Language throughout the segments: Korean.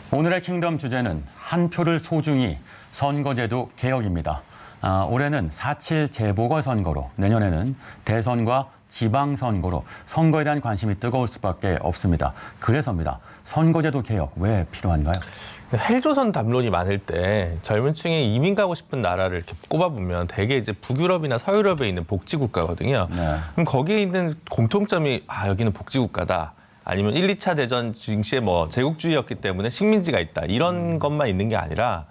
오늘의 킹덤 주제는 한 표를 소중히 선거제도 개혁입니다. 올해는 4.7 재보궐선거로 내년에는 대선과 지방선거로 선거에 대한 관심이 뜨거울 수밖에 없습니다. 그래서입니다. 선거제도 개혁 왜 필요한가요? 헬조선 담론이 많을 때 젊은 층이 이민 가고 싶은 나라를 이렇게 꼽아보면 대개 이제 북유럽이나 서유럽에 있는 복지국가거든요. 네. 그럼 거기에 있는 공통점이 여기는 복지국가다. 아니면 1, 2차 대전 당시에 제국주의였기 때문에 식민지가 있다. 이런 것만 있는 게 아니라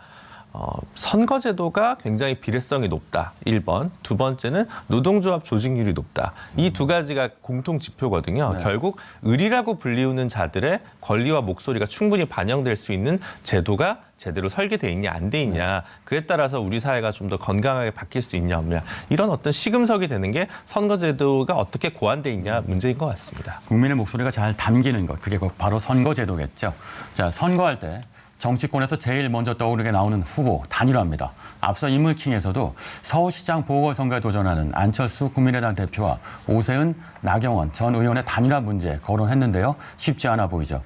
선거제도가 굉장히 비례성이 높다. 1번. 두 번째는 노동조합 조직률이 높다. 이 두 가지가 공통 지표거든요. 네. 결국 을이라고 불리우는 자들의 권리와 목소리가 충분히 반영될 수 있는 제도가 제대로 설계돼 있냐 안 돼 있냐. 그에 따라서 우리 사회가 좀 더 건강하게 바뀔 수 있냐 없냐. 이런 어떤 시금석이 되는 게 선거제도가 어떻게 고안돼 있냐 문제인 것 같습니다. 국민의 목소리가 잘 담기는 것, 그게 바로 선거제도겠죠. 자, 선거할 때 정치권에서 제일 먼저 떠오르게 나오는 후보 단일화입니다. 앞서 인물킹에서도 서울시장 보궐선거에 도전하는 안철수 국민의당 대표와 오세훈, 나경원 전 의원의 단일화 문제 거론했는데요. 쉽지 않아 보이죠.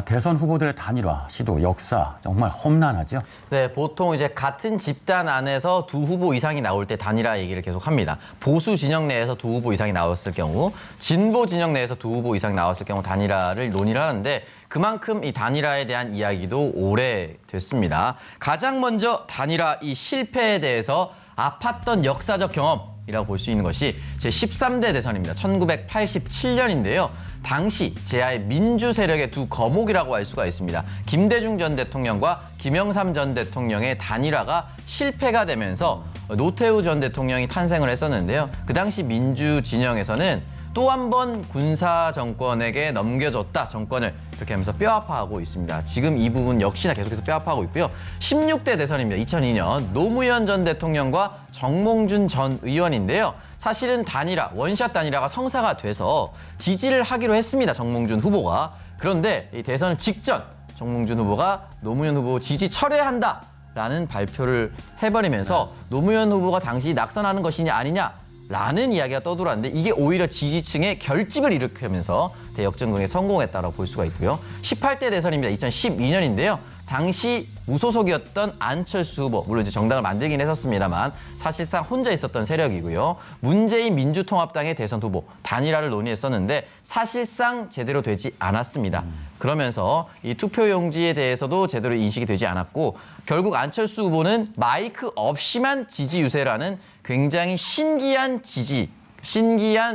대선 후보들의 단일화 시도 역사 정말 험난하죠. 네, 보통 이제 같은 집단 안에서 두 후보 이상이 나올 때 단일화 얘기를 계속 합니다. 보수 진영 내에서 두 후보 이상이 나왔을 경우, 진보 진영 내에서 두 후보 이상이 나왔을 경우 단일화를 논의를 하는데 그만큼 이 단일화에 대한 이야기도 오래됐습니다. 가장 먼저 단일화 이 실패에 대해서 아팠던 역사적 경험이라고 볼 수 있는 것이 제13대 대선입니다. 1987년인데요. 당시 제야의 민주 세력의 두 거목이라고 할 수가 있습니다. 김대중 전 대통령과 김영삼 전 대통령의 단일화가 실패가 되면서 노태우 전 대통령이 탄생을 했었는데요. 그 당시 민주 진영에서는 또 한 번 군사 정권에게 넘겨줬다, 정권을. 이렇게 하면서 뼈아파하고 있습니다. 지금 이 부분 역시나 계속해서 뼈아파하고 있고요. 16대 대선입니다. 2002년 노무현 전 대통령과 정몽준 전 의원인데요. 사실은 단일화, 원샷 단일화가 성사가 돼서 지지를 하기로 했습니다. 정몽준 후보가. 그런데 이 대선 직전 정몽준 후보가 노무현 후보 지지 철회한다라는 발표를 해버리면서 노무현 후보가 당시 낙선하는 것이냐 아니냐 라는 이야기가 떠돌았는데 이게 오히려 지지층의 결집을 일으키면서 대역전극에 성공했다고 볼 수가 있고요. 18대 대선입니다. 2012년인데요. 당시 무소속이었던 안철수 후보, 물론 이제 정당을 만들긴 했었습니다만 사실상 혼자 있었던 세력이고요. 문재인 민주통합당의 대선 후보, 단일화를 논의했었는데 사실상 제대로 되지 않았습니다. 그러면서 이 투표용지에 대해서도 제대로 인식이 되지 않았고 결국 안철수 후보는 마이크 없이만 지지 유세라는 굉장히 신기한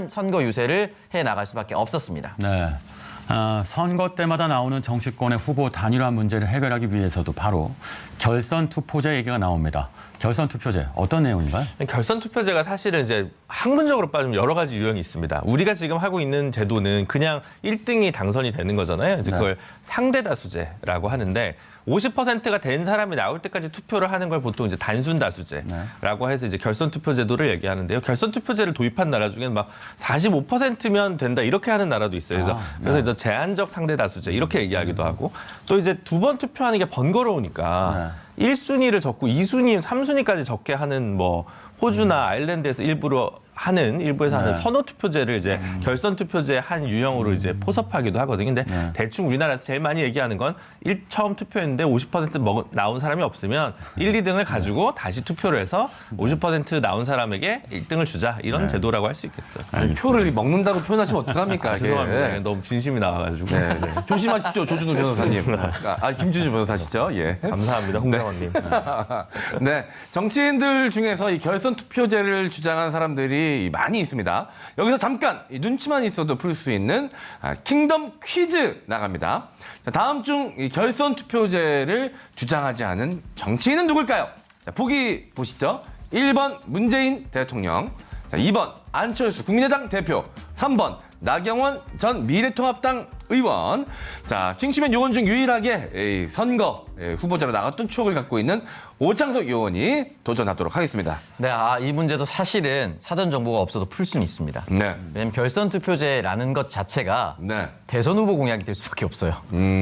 선거 유세를 해나갈 수밖에 없었습니다. 네. 선거 때마다 나오는 정치권의 후보 단일화 문제를 해결하기 위해서도 바로 결선 투표제 얘기가 나옵니다. 결선 투표제 어떤 내용인가요? 결선 투표제가 사실은 이제 학문적으로 빠지면 여러 가지 유형이 있습니다. 우리가 지금 하고 있는 제도는 그냥 1등이 당선이 되는 거잖아요. 이제 그걸 상대 다수제라고 하는데 50%가 된 사람이 나올 때까지 투표를 하는 걸 보통 이제 단순 다수제라고 해서 이제 결선 투표 제도를 얘기하는데요. 결선 투표제를 도입한 나라 중에는 막 45%면 된다 이렇게 하는 나라도 있어요. 그래서 이제 제한적 상대 다수제 이렇게 얘기하기도 하고 또 이제 두 번 투표하는 게 번거로우니까 1순위를 적고 2순위, 3순위까지 적게 하는 호주나 아일랜드에서 일부에서 하는 선호 투표제를 이제 결선 투표제 한 유형으로 이제 포섭하기도 하거든요. 근데 대충 우리나라에서 제일 많이 얘기하는 건 처음 투표했는데 50% 나온 사람이 없으면 1, 2등을 가지고 다시 투표를 해서 50% 나온 사람에게 1등을 주자 이런 제도라고 할 수 있겠죠. 아니, 표를 먹는다고 표현하시면 어떡합니까? 죄송합니다. 너무 진심이 나와가지고. 네. 조심하십시오, 조준우 변호사님. 김준우 변호사시죠? 예. 감사합니다, 홍장원님. 네, 정치인들 중에서 이 결선 투표제를 주장한 사람들이 많이 있습니다. 여기서 잠깐 눈치만 있어도 풀 수 있는 킹덤 퀴즈 나갑니다. 다음 중 이 결선 투표제를 주장하지 않은 정치인은 누굴까요? 자, 보기 보시죠. 1번 문재인 대통령, 2번 안철수 국민의당 대표, 3번 나경원 전 미래통합당 의원. 자, 킹슈맨 요원 중 유일하게 선거 후보자로 나갔던 추억을 갖고 있는 오창석 의원이 도전하도록 하겠습니다. 네, 이 문제도 사실은 사전 정보가 없어도 풀 수는 있습니다. 네. 왜냐하면 결선 투표제라는 것 자체가 네. 대선 후보 공약이 될 수밖에 없어요.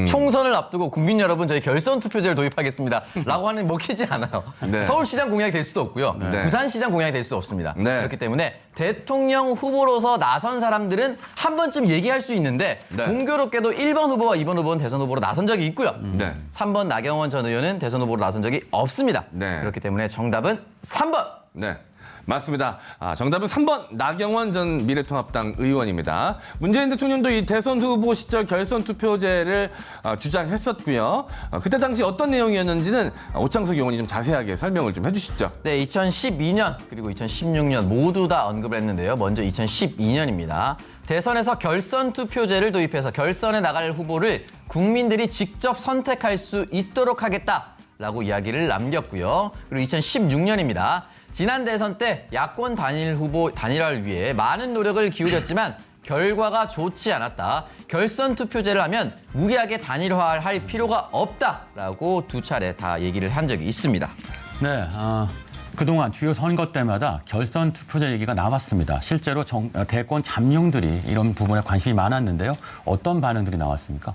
총선을 앞두고 국민 여러분 저희 결선 투표제를 도입하겠습니다. 라고 하는 먹히지 않아요. 네. 서울시장 공약이 될 수도 없고요. 네. 부산시장 공약이 될 수 없습니다. 네. 그렇기 때문에 대통령 후보로서 나선 사람들은 한 번쯤 얘기할 수 있는데 네. 공교롭게도 1번 후보와 2번 후보는 대선 후보로 나선 적이 있고요. 네. 3번 나경원 전 의원은 대선 후보로 나선 적이 없습니다. 네. 그렇기 때문에 정답은 3번. 네. 맞습니다. 정답은 3번 나경원 전 미래통합당 의원입니다. 문재인 대통령도 이 대선 후보 시절 결선 투표제를 주장했었고요. 그때 당시 어떤 내용이었는지는 오창석 의원이 좀 자세하게 설명을 좀 해주시죠. 네, 2012년 그리고 2016년 모두 다 언급을 했는데요. 먼저 2012년입니다. 대선에서 결선 투표제를 도입해서 결선에 나갈 후보를 국민들이 직접 선택할 수 있도록 하겠다라고 이야기를 남겼고요. 그리고 2016년입니다. 지난 대선 때 야권 단일 후보 단일화를 위해 많은 노력을 기울였지만 결과가 좋지 않았다. 결선 투표제를 하면 무리하게 단일화할 필요가 없다라고 두 차례 다 얘기를 한 적이 있습니다. 네, 그동안 주요 선거 때마다 결선 투표제 얘기가 나왔습니다. 실제로 대권 잠룡들이 이런 부분에 관심이 많았는데요. 어떤 반응들이 나왔습니까?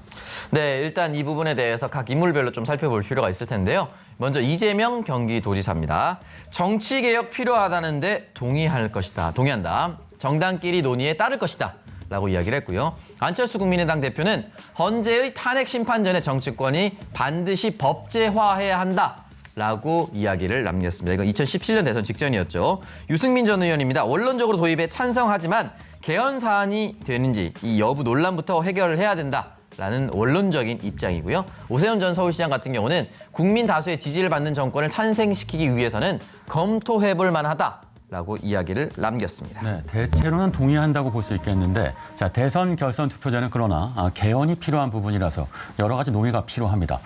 네, 일단 이 부분에 대해서 각 인물별로 좀 살펴볼 필요가 있을 텐데요. 먼저 이재명 경기도지사입니다. 정치개혁 필요하다는데 동의한다. 정당끼리 논의에 따를 것이다. 라고 이야기를 했고요. 안철수 국민의당 대표는 헌재의 탄핵 심판 전에 정치권이 반드시 법제화해야 한다. 라고 이야기를 남겼습니다. 이건 2017년 대선 직전이었죠. 유승민 전 의원입니다. 원론적으로 도입에 찬성하지만 개헌 사안이 되는지 이 여부 논란부터 해결을 해야 된다라는 원론적인 입장이고요. 오세훈 전 서울시장 같은 경우는 국민 다수의 지지를 받는 정권을 탄생시키기 위해서는 검토해볼 만하다. 라고 이야기를 남겼습니다. 네, 대체로는 동의한다고 볼 수 있겠는데 자, 대선 결선 투표제는 그러나 개헌이 필요한 부분이라서 여러 가지 논의가 필요합니다.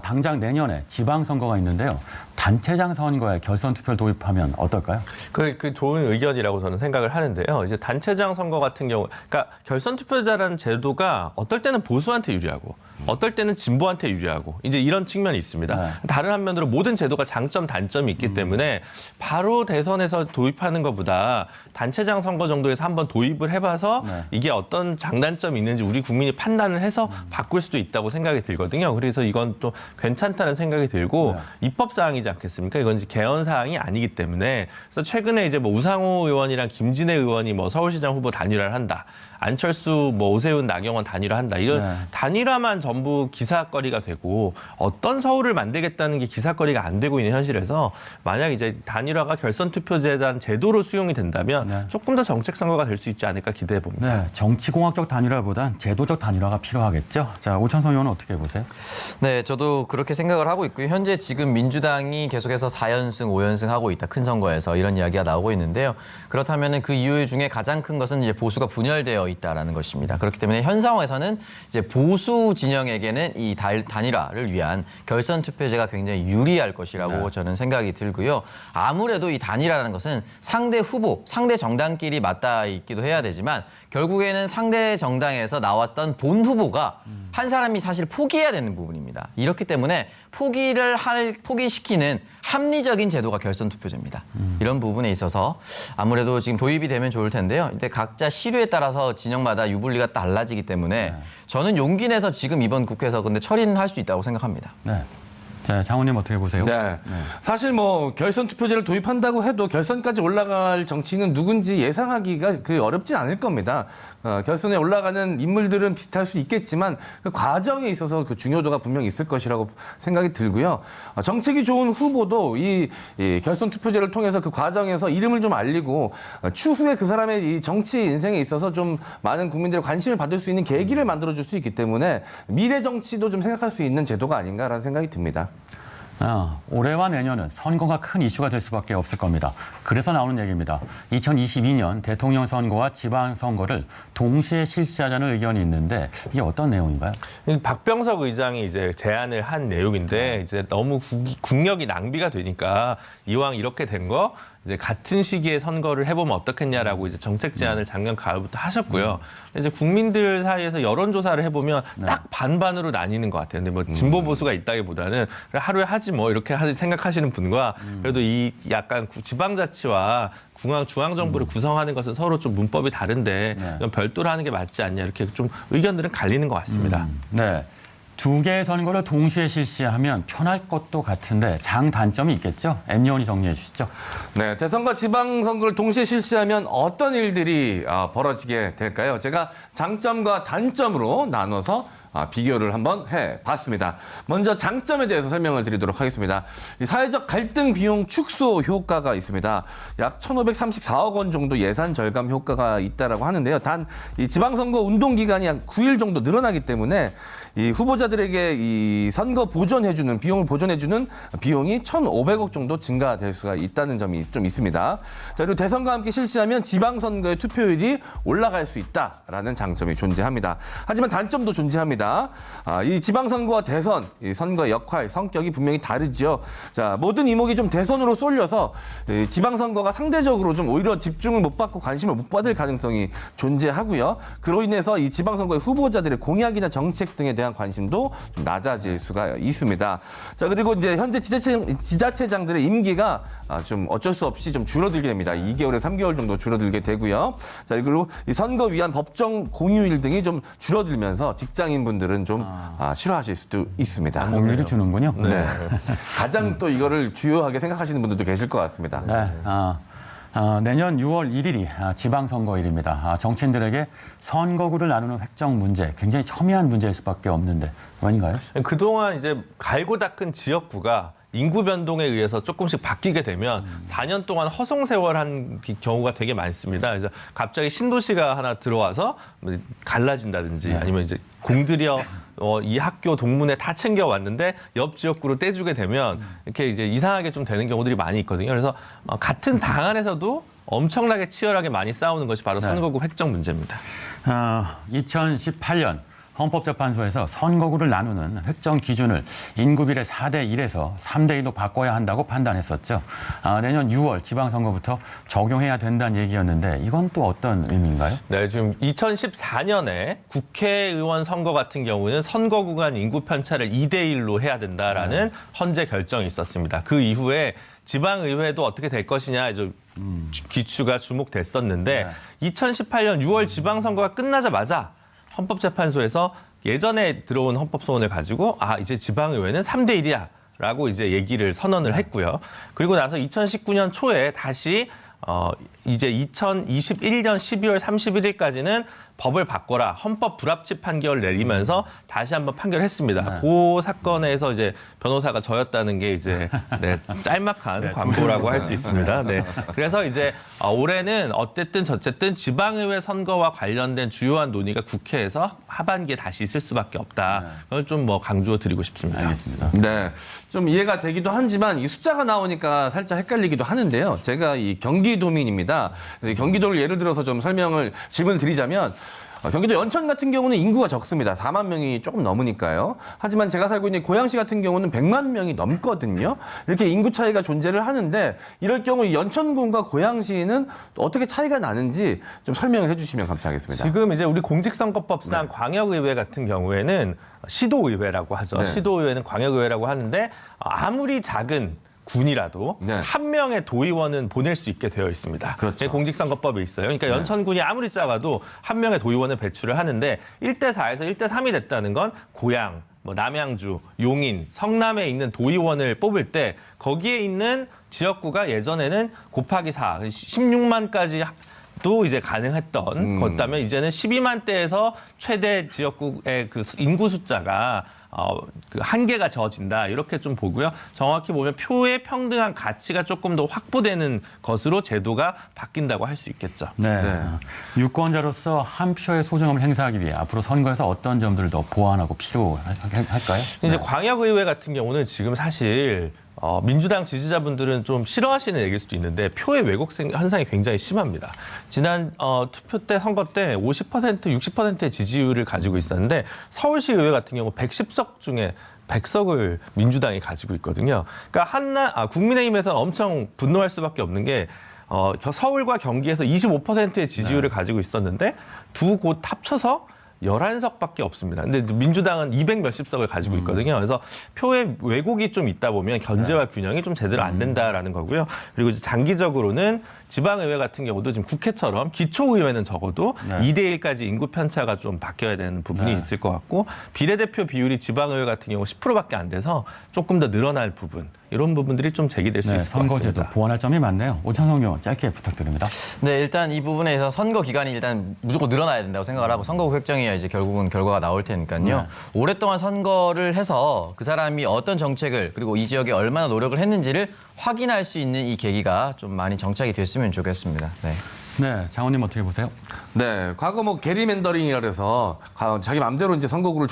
당장 내년에 지방선거가 있는데요. 단체장 선거에 결선 투표를 도입하면 어떨까요? 그 좋은 의견이라고 저는 생각을 하는데요. 이제 단체장 선거 같은 경우, 그러니까 결선 투표제라는 제도가 어떨 때는 보수한테 유리하고, 어떨 때는 진보한테 유리하고, 이제 이런 측면이 있습니다. 네. 다른 한면으로 모든 제도가 장점, 단점이 있기 때문에 바로 대선에서 도입하는 것보다 단체장 선거 정도에서 한번 도입을 해봐서 네. 이게 어떤 장단점이 있는지 우리 국민이 판단을 해서 바꿀 수도 있다고 생각이 들거든요. 그래서 이건 또 괜찮다는 생각이 들고 네. 입법 사항이지 않겠습니까? 이건 이제 개헌 사항이 아니기 때문에 그래서 최근에 이제 뭐 우상호 의원이랑 김진애 의원이 뭐 서울시장 후보 단일화를 한다. 안철수, 뭐 오세훈, 나경원 단일화한다. 이런 네. 단일화만 전부 기사거리가 되고 어떤 서울을 만들겠다는 게 기사거리가 안 되고 있는 현실에서 만약 이제 단일화가 결선 투표제단 제도로 수용이 된다면 네. 조금 더 정책 선거가 될 수 있지 않을까 기대해 봅니다. 네, 정치공학적 단일화보단 제도적 단일화가 필요하겠죠. 자, 오창석 의원은 어떻게 보세요? 네, 저도 그렇게 생각을 하고 있고요. 현재 지금 민주당이 계속해서 4연승, 5연승 하고 있다. 큰 선거에서 이런 이야기가 나오고 있는데요. 그렇다면 그 이유 중에 가장 큰 것은 이제 보수가 분열되어 있다라는 것입니다. 그렇기 때문에 현 상황에서는 이제 보수 진영에게는 이 단일화를 위한 결선 투표제가 굉장히 유리할 것이라고 네. 저는 생각이 들고요. 아무래도 이 단일화라는 것은 상대 후보, 상대 정당끼리 맞닿아 있기도 해야 되지만 결국에는 상대 정당에서 나왔던 본 후보가 한 사람이 사실 포기해야 되는 부분입니다. 이렇기 때문에 포기시키는 합리적인 제도가 결선 투표제입니다. 이런 부분에 있어서 아무래도 지금 도입이 되면 좋을 텐데요. 이제 각자 시류에 따라서 진영마다 유불리가 달라지기 때문에 저는 용기 내서 지금 이번 국회에서 근데 처리는 할 수 있다고 생각합니다. 네. 자, 장훈님 어떻게 보세요? 네. 사실 뭐 결선 투표제를 도입한다고 해도 결선까지 올라갈 정치인은 누군지 예상하기가 어렵진 않을 겁니다. 결선에 올라가는 인물들은 비슷할 수 있겠지만 그 과정에 있어서 그 중요도가 분명히 있을 것이라고 생각이 들고요. 정책이 좋은 후보도 이 결선 투표제를 통해서 그 과정에서 이름을 좀 알리고 추후에 그 사람의 이 정치 인생에 있어서 좀 많은 국민들의 관심을 받을 수 있는 계기를 만들어줄 수 있기 때문에 미래 정치도 좀 생각할 수 있는 제도가 아닌가라는 생각이 듭니다. 올해와 내년은 선거가 큰 이슈가 될 수밖에 없을 겁니다. 그래서 나오는 얘기입니다. 2022년 대통령 선거와 지방선거를 동시에 실시하자는 의견이 있는데 이게 어떤 내용인가요? 박병석 의장이 이제 제안을 한 내용인데 이제 너무 국력이 낭비가 되니까 이왕 이렇게 된 거 이제 같은 시기에 선거를 해보면 어떻겠냐라고 이제 정책 제안을 작년 가을부터 하셨고요. 이제 국민들 사이에서 여론조사를 해보면 딱 반반으로 나뉘는 것 같아요. 근데 뭐 진보 보수가 있다기보다는 하루에 하지 뭐 이렇게 생각하시는 분과 그래도 이 약간 지방자치와 중앙정부를 구성하는 것은 서로 좀 문법이 다른데 이건 별도로 하는 게 맞지 않냐 이렇게 좀 의견들은 갈리는 것 같습니다. 네. 두 개의 선거를 동시에 실시하면 편할 것도 같은데 장단점이 있겠죠? 엠요원이 정리해 주시죠. 네, 대선과 지방선거를 동시에 실시하면 어떤 일들이 벌어지게 될까요? 제가 장점과 단점으로 나눠서 비교를 한번 해봤습니다. 먼저 장점에 대해서 설명을 드리도록 하겠습니다. 이 사회적 갈등 비용 축소 효과가 있습니다. 약 1,534억 원 정도 예산 절감 효과가 있다라고 하는데요. 단 이 지방선거 운동 기간이 한 9일 정도 늘어나기 때문에 이 후보자들에게 이 선거 보존해주는 비용을 보존해주는 비용이 1,500억 정도 증가될 수가 있다는 점이 좀 있습니다. 자, 그리고 대선과 함께 실시하면 지방선거의 투표율이 올라갈 수 있다라는 장점이 존재합니다. 하지만 단점도 존재합니다. 이 지방선거와 대선, 이 선거의 역할, 성격이 분명히 다르죠. 자, 모든 이목이 좀 대선으로 쏠려서 이 지방선거가 상대적으로 좀 오히려 집중을 못 받고 관심을 못 받을 가능성이 존재하고요. 그로 인해서 이 지방선거의 후보자들의 공약이나 정책 등에 대한 관심도 좀 낮아질 수가 있습니다. 자, 그리고 이제 현재 지자체장들의 임기가 좀 어쩔 수 없이 좀 줄어들게 됩니다. 2개월에서 3개월 정도 줄어들게 되고요. 자, 그리고 이 선거 위한 법정 공휴일 등이 좀 줄어들면서 직장인분들은 좀 싫어하실 수도 있습니다. 공률이 주는군요. 네. 가장 또 이거를 주요하게 생각하시는 분들도 계실 것 같습니다. 네. 내년 6월 1일이 지방선거일입니다. 정치인들에게 선거구를 나누는 획정 문제, 굉장히 첨예한 문제일 수밖에 없는데 왜인가요? 그동안 이제 갈고 닦은 지역구가 인구 변동에 의해서 조금씩 바뀌게 되면 4년 동안 허송 세월한 경우가 되게 많습니다. 그래서 갑자기 신도시가 하나 들어와서 갈라진다든지 아니면 이제 공들여 이 학교 동문회 다 챙겨왔는데 옆 지역구로 떼주게 되면 이렇게 이제 이상하게 좀 되는 경우들이 많이 있거든요. 그래서 같은 당 안에서도 엄청나게 치열하게 많이 싸우는 것이 바로 선거구 획정 문제입니다. 2018년 헌법재판소에서 선거구를 나누는 획정 기준을 인구비례 4대 1에서 3대 1로 바꿔야 한다고 판단했었죠. 내년 6월 지방선거부터 적용해야 된다는 얘기였는데 이건 또 어떤 의미인가요? 네, 지금 2014년에 국회의원 선거 같은 경우는 선거 구간 인구 편차를 2대 1로 해야 된다라는 헌재 결정이 있었습니다. 그 이후에 지방의회도 어떻게 될 것이냐 이제 귀추가 주목됐었는데 2018년 6월 지방선거가 끝나자마자 헌법재판소에서 예전에 들어온 헌법소원을 가지고 이제 지방의회는 3대 1이야 라고 이제 얘기를 선언을 했고요. 그리고 나서 2019년 초에 다시 이제 2021년 12월 31일까지는 법을 바꿔라 헌법 불합치 판결을 내리면서 다시 한번 판결했습니다. 그 사건에서 이제 변호사가 저였다는 게 이제 짤막한 광고라고 할 수 있습니다. 네. 그래서 이제 올해는 어쨌든 저쨌든 지방의회 선거와 관련된 주요한 논의가 국회에서 하반기에 다시 있을 수밖에 없다. 그걸 좀 강조해 드리고 싶습니다. 알겠습니다. 네, 좀 이해가 되기도 하지만 이 숫자가 나오니까 살짝 헷갈리기도 하는데요. 제가 이 경기도민입니다. 경기도를 예를 들어서 좀 질문을 드리자면 경기도 연천 같은 경우는 인구가 적습니다. 4만 명이 조금 넘으니까요. 하지만 제가 살고 있는 고양시 같은 경우는 100만 명이 넘거든요. 이렇게 인구 차이가 존재를 하는데 이럴 경우 연천군과 고양시는 어떻게 차이가 나는지 좀 설명을 해주시면 감사하겠습니다. 지금 이제 우리 공직선거법상 광역의회 같은 경우에는 시도의회라고 하죠. 네. 시도의회는 광역의회라고 하는데 아무리 작은 군이라도 한 명의 도의원은 보낼 수 있게 되어 있습니다. 그렇죠. 공직선거법에 있어요. 그러니까 연천군이 아무리 작아도 한 명의 도의원을 배출을 하는데 1대 4에서 1대 3이 됐다는 건 고양, 남양주, 용인, 성남에 있는 도의원을 뽑을 때 거기에 있는 지역구가 예전에는 곱하기 4, 16만까지 도 이제 가능했던 것다면 이제는 12만대에서 최대 지역구의 그 인구 숫자가 그 한계가 저어진다 이렇게 좀 보고요. 정확히 보면 표의 평등한 가치가 조금 더 확보되는 것으로 제도가 바뀐다고 할 수 있겠죠. 네. 유권자로서 한 표의 소중함을 행사하기 위해 앞으로 선거에서 어떤 점들을 더 보완하고 필요할까요? 이제 광역의회 같은 경우는 지금 사실 민주당 지지자분들은 좀 싫어하시는 얘기일 수도 있는데 표의 왜곡 현상이 굉장히 심합니다. 지난 투표 때 선거 때 50%, 60%의 지지율을 가지고 있었는데 서울시의회 같은 경우 110석 중에 100석을 민주당이 가지고 있거든요. 그러니까 국민의힘에서는 엄청 분노할 수밖에 없는 게 서울과 경기에서 25%의 지지율을 가지고 있었는데 두 곳 합쳐서 11석밖에 없습니다. 근데 민주당은 200 몇십 석을 가지고 있거든요. 그래서 표의 왜곡이 좀 있다 보면 견제와 균형이 좀 제대로 안 된다라는 거고요. 그리고 이제 장기적으로는 지방의회 같은 경우도 지금 국회처럼 기초의회는 적어도 네. 2대 1까지 인구 편차가 좀 바뀌어야 되는 부분이 네. 있을 것 같고 비례대표 비율이 지방의회 같은 경우 10%밖에 안 돼서 조금 더 늘어날 부분 이런 부분들이 좀 제기될 수 네, 있을 것 선거제도 같습니다. 보완할 점이 많네요. 오창석 의원 짧게 부탁드립니다. 네, 일단 이 부분에서 선거 기간이 일단 무조건 늘어나야 된다고 생각을 하고 선거구 획정해야 이제 결국은 결과가 나올 테니까요. 네. 오랫동안 선거를 해서 그 사람이 어떤 정책을 그리고 이 지역에 얼마나 노력을 했는지를 확인할 수 있는 이 계기가 좀 많이 정착이 됐으면 좋겠습니다. 네. 네, 장원님 어떻게 보세요? 네, 과거 뭐 게리맨더링이라 그래서 자기 마음대로 이제 선거구를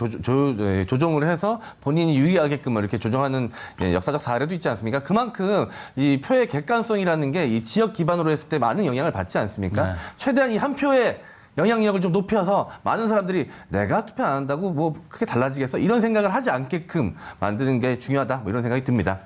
조정을 해서 본인이 유리하게끔 이렇게 조정하는 역사적 사례도 있지 않습니까? 그만큼 이 표의 객관성이라는 게 이 지역 기반으로 했을 때 많은 영향을 받지 않습니까? 네. 최대한 이 한 표의 영향력을 좀 높여서 많은 사람들이 내가 투표 안 한다고 뭐 크게 달라지겠어? 이런 생각을 하지 않게끔 만드는 게 중요하다. 뭐 이런 생각이 듭니다.